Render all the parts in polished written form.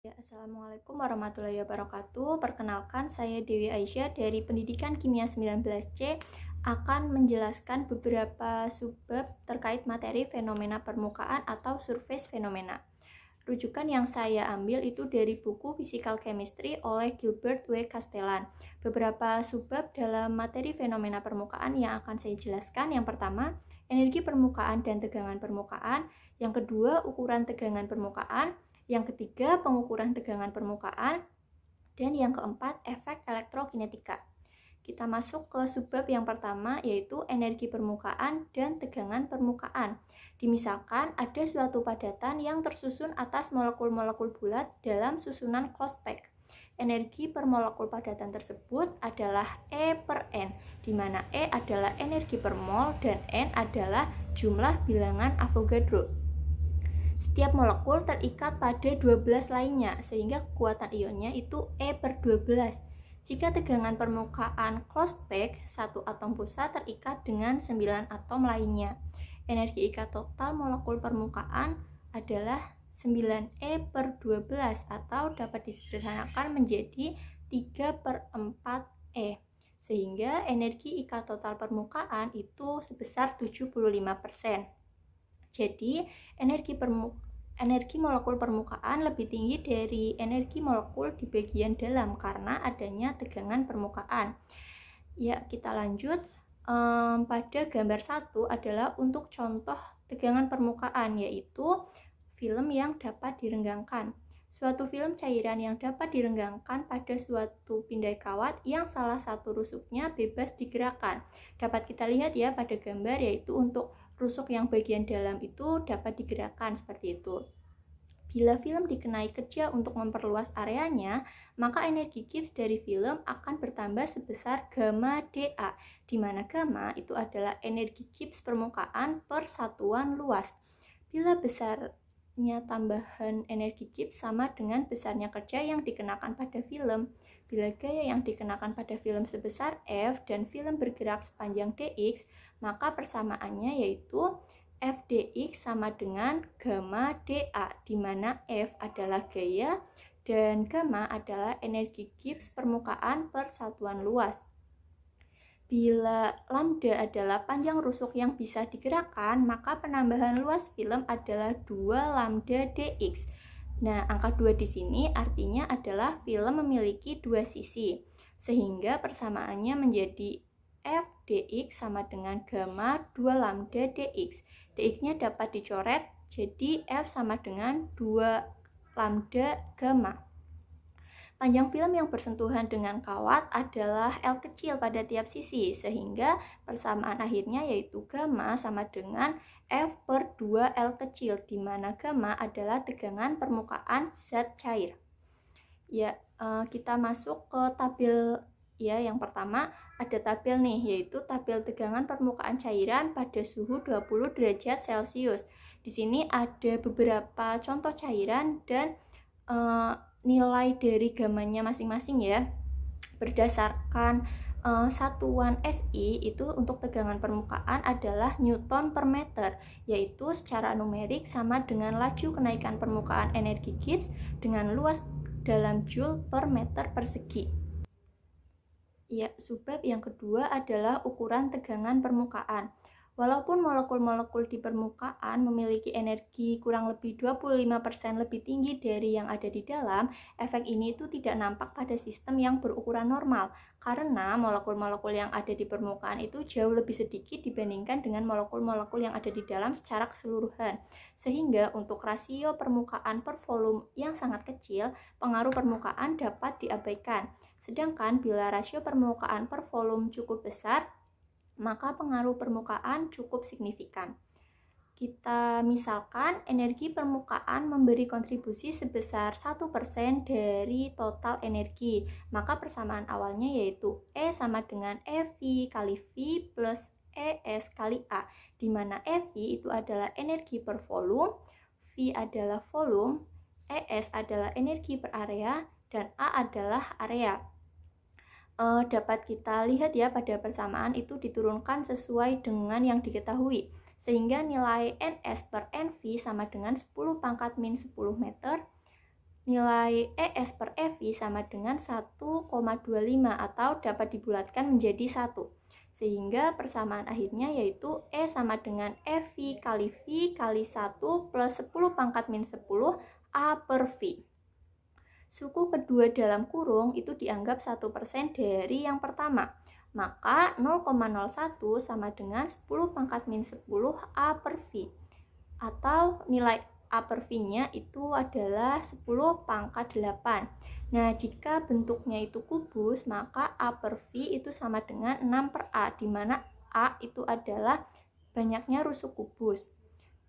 Ya, Assalamualaikum warahmatullahi wabarakatuh. Perkenalkan, saya Dewi Aisyah dari Pendidikan Kimia 19C akan menjelaskan beberapa subbab terkait materi fenomena permukaan atau surface fenomena. Rujukan yang saya ambil itu dari buku Physical Chemistry oleh Gilbert W. Castellan. Beberapa subbab dalam materi fenomena permukaan yang akan saya jelaskan. Yang pertama, energi permukaan dan tegangan permukaan. Yang kedua, ukuran tegangan permukaan. Yang ketiga, pengukuran tegangan permukaan. Dan yang keempat, efek elektrokinetika. Kita masuk ke subbab yang pertama, yaitu energi permukaan dan tegangan permukaan. Dimisalkan ada suatu padatan yang tersusun atas molekul-molekul bulat dalam susunan close pack. Energi per molekul padatan tersebut adalah E per N, di mana E adalah energi per mol dan N adalah jumlah bilangan Avogadro. Setiap molekul terikat pada 12 lainnya, sehingga kekuatan ionnya itu E per 12. Jika tegangan permukaan close pack, satu atom pusat terikat dengan 9 atom lainnya. Energi ikat total molekul permukaan adalah 9E per 12 atau dapat disederhanakan menjadi 3 per 4E. Sehingga energi ikat total permukaan itu sebesar 75%. Jadi, energi molekul permukaan lebih tinggi dari energi molekul di bagian dalam karena adanya tegangan permukaan. Ya, kita lanjut. Pada gambar 1 adalah untuk contoh tegangan permukaan, yaitu film yang dapat direnggangkan. Suatu film cairan yang dapat direnggangkan pada suatu pindai kawat yang salah satu rusuknya bebas digerakkan. Dapat kita lihat ya pada gambar, yaitu untuk rusuk yang bagian dalam itu dapat digerakkan seperti itu. Bila film dikenai kerja untuk memperluas areanya, maka energi Gibbs dari film akan bertambah sebesar gamma dA, di mana gamma itu adalah energi Gibbs permukaan per satuan luas. Bila besarnya tambahan energi Gibbs sama dengan besarnya kerja yang dikenakan pada film. Bila gaya yang dikenakan pada film sebesar F dan film bergerak sepanjang dx, maka persamaannya yaitu F dx sama dengan gamma dA, di mana F adalah gaya dan gamma adalah energi Gibbs permukaan per satuan luas. Bila lambda adalah panjang rusuk yang bisa digerakkan, maka penambahan luas film adalah 2 lambda dx. Nah, angka 2 di sini artinya adalah film memiliki dua sisi, sehingga persamaannya menjadi F dx sama dengan gamma 2 lambda dx. Dx-nya dapat dicoret, jadi F sama dengan 2 lambda gamma. Panjang film yang bersentuhan dengan kawat adalah L kecil pada tiap sisi, sehingga persamaan akhirnya yaitu gamma sama dengan F per 2L kecil, di mana gamma adalah tegangan permukaan zat cair. Ya, kita masuk ke tabel ya. Yang pertama ada tabel nih, yaitu tabel tegangan permukaan cairan pada suhu 20 derajat Celcius. Di sini ada beberapa contoh cairan dan nilai dari gamanya masing-masing ya. Berdasarkan satuan SI itu untuk tegangan permukaan adalah Newton per meter, yaitu secara numerik sama dengan laju kenaikan permukaan energi Gibbs dengan luas dalam Joule per meter persegi. Ya, subbab yang kedua adalah ukuran tegangan permukaan. Walaupun molekul-molekul di permukaan memiliki energi kurang lebih 25% lebih tinggi dari yang ada di dalam, efek ini itu tidak nampak pada sistem yang berukuran normal, karena molekul-molekul yang ada di permukaan itu jauh lebih sedikit dibandingkan dengan molekul-molekul yang ada di dalam secara keseluruhan. Sehingga untuk rasio permukaan per volume yang sangat kecil, pengaruh permukaan dapat diabaikan. Sedangkan bila rasio permukaan per volume cukup besar, maka pengaruh permukaan cukup signifikan. Kita misalkan energi permukaan memberi kontribusi sebesar 1% dari total energi, maka persamaan awalnya yaitu E sama dengan EV kali V plus ES kali A, di mana EV itu adalah energi per volume, V adalah volume, ES adalah energi per area, dan A adalah area. Dapat kita lihat ya pada persamaan itu diturunkan sesuai dengan yang diketahui, sehingga nilai NS per NV sama dengan 10 pangkat min 10 meter. nilai ES per EV sama dengan 1,25 atau dapat dibulatkan menjadi 1. Sehingga persamaan akhirnya yaitu E sama dengan EV kali V kali 1 plus 10 pangkat min 10 A per V. Suku kedua dalam kurung itu dianggap 1% dari yang pertama. Maka 0,01 sama dengan 10 pangkat min 10 A per V. Atau nilai A per V-nya itu adalah 10 pangkat 8. Nah, jika bentuknya itu kubus, maka A per V itu sama dengan 6 per A, di mana A itu adalah banyaknya rusuk kubus.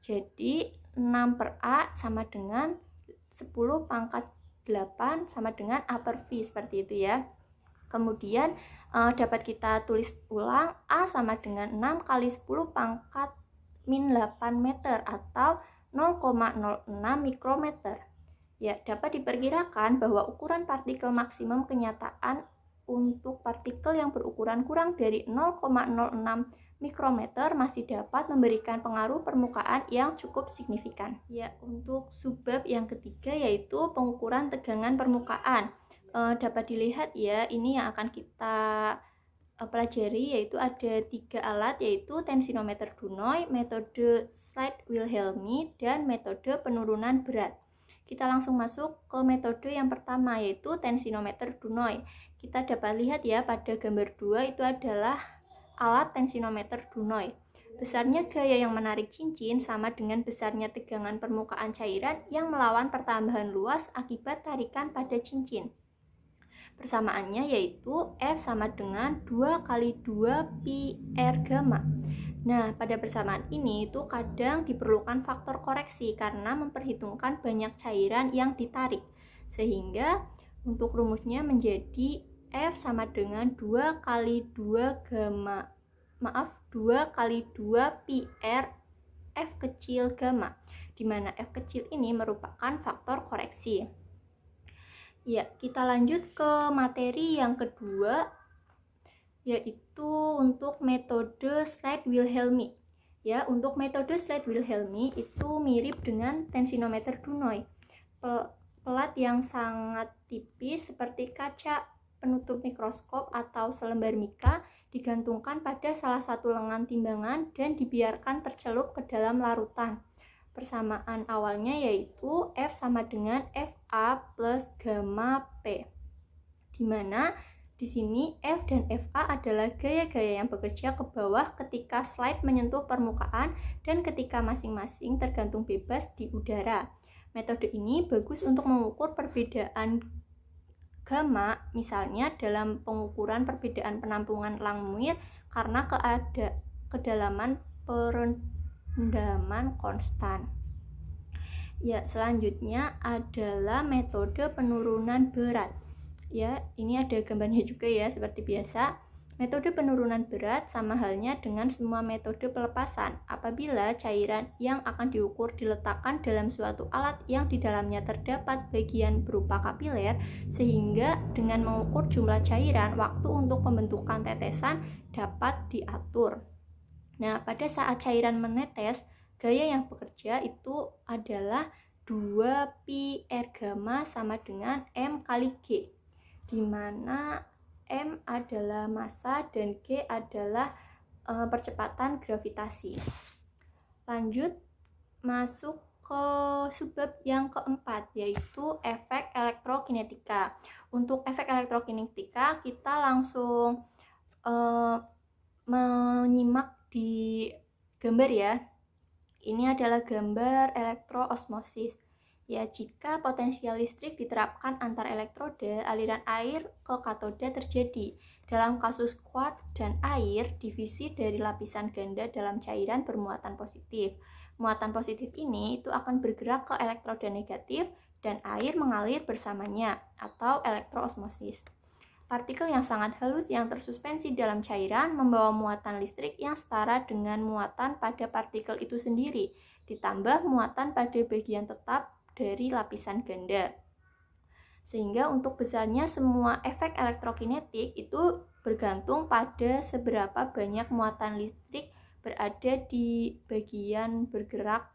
Jadi, 6 per A sama dengan 10 pangkat 8 sama dengan A per V, seperti itu ya. Kemudian, dapat kita tulis ulang, A sama dengan 6 kali 10 pangkat min 8 meter atau 0,06 mikrometer. Ya, dapat diperkirakan bahwa ukuran partikel maksimum kenyataan untuk partikel yang berukuran kurang dari 0,06 mikrometer masih dapat memberikan pengaruh permukaan yang cukup signifikan. Ya, untuk subbab yang ketiga yaitu pengukuran tegangan permukaan. Dapat dilihat ya, ini yang akan kita pelajari yaitu ada 3 alat yaitu tensinometer Dunoy, metode Slide-Wilhelmy, dan metode penurunan berat. Kita langsung masuk ke metode yang pertama yaitu tensinometer Dunoy. Kita dapat lihat ya pada gambar 2 itu adalah alat tensinometer Dunoy. Besarnya gaya yang menarik cincin sama dengan besarnya tegangan permukaan cairan yang melawan pertambahan luas akibat tarikan pada cincin. Persamaannya yaitu F sama dengan 2 kali 2 pi R gamma. Nah, pada persamaan ini itu kadang diperlukan faktor koreksi karena memperhitungkan banyak cairan yang ditarik. Sehingga untuk rumusnya menjadi F sama dengan 2 kali 2 gamma. 2 kali 2 pi R F kecil gamma, di mana F kecil ini merupakan faktor koreksi. Ya, kita lanjut ke materi yang kedua, yaitu untuk metode Slide-Wilhelmy. Ya, untuk metode Slide-Wilhelmy itu mirip dengan tensinometer Dunoy. Pelat yang sangat tipis seperti kaca penutup mikroskop atau selembar mika digantungkan pada salah satu lengan timbangan dan dibiarkan tercelup ke dalam larutan. Persamaan awalnya yaitu F sama dengan FA plus gamma P, di mana di sini F dan FA adalah gaya-gaya yang bekerja ke bawah ketika slide menyentuh permukaan dan ketika masing-masing tergantung bebas di udara. Metode ini bagus untuk mengukur perbedaan gamma, misalnya dalam pengukuran perbedaan penampungan Langmuir karena kedalaman perendaman konstan. Ya, selanjutnya adalah metode penurunan berat. Ya, ini ada gambarnya juga ya, seperti biasa. Metode penurunan berat sama halnya dengan semua metode pelepasan. Apabila cairan yang akan diukur diletakkan dalam suatu alat yang di dalamnya terdapat bagian berupa kapiler, sehingga dengan mengukur jumlah cairan, waktu untuk pembentukan tetesan dapat diatur. Nah, pada saat cairan menetes, gaya yang bekerja itu adalah 2 pi R gamma sama dengan M kali G, di mana M adalah massa dan G adalah percepatan gravitasi. Lanjut masuk ke subbab yang keempat yaitu efek elektrokinetika. Untuk efek elektrokinetika kita langsung menyimak di gambar ya. Ini adalah gambar elektroosmosis. Ya, jika potensial listrik diterapkan antar elektroda, aliran air ke katoda terjadi. Dalam kasus quartz dan air, divisi dari lapisan ganda dalam cairan bermuatan positif. Muatan positif ini itu akan bergerak ke elektroda negatif dan air mengalir bersamanya atau elektroosmosis. Partikel yang sangat halus yang tersuspensi dalam cairan membawa muatan listrik yang setara dengan muatan pada partikel itu sendiri, ditambah muatan pada bagian tetap dari lapisan ganda. Sehingga untuk besarnya semua efek elektrokinetik itu bergantung pada seberapa banyak muatan listrik berada di bagian bergerak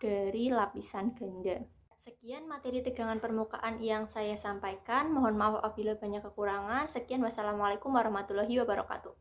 dari lapisan ganda. Sekian materi tegangan permukaan yang saya sampaikan. Mohon maaf apabila banyak kekurangan. Sekian, wassalamualaikum warahmatullahi wabarakatuh.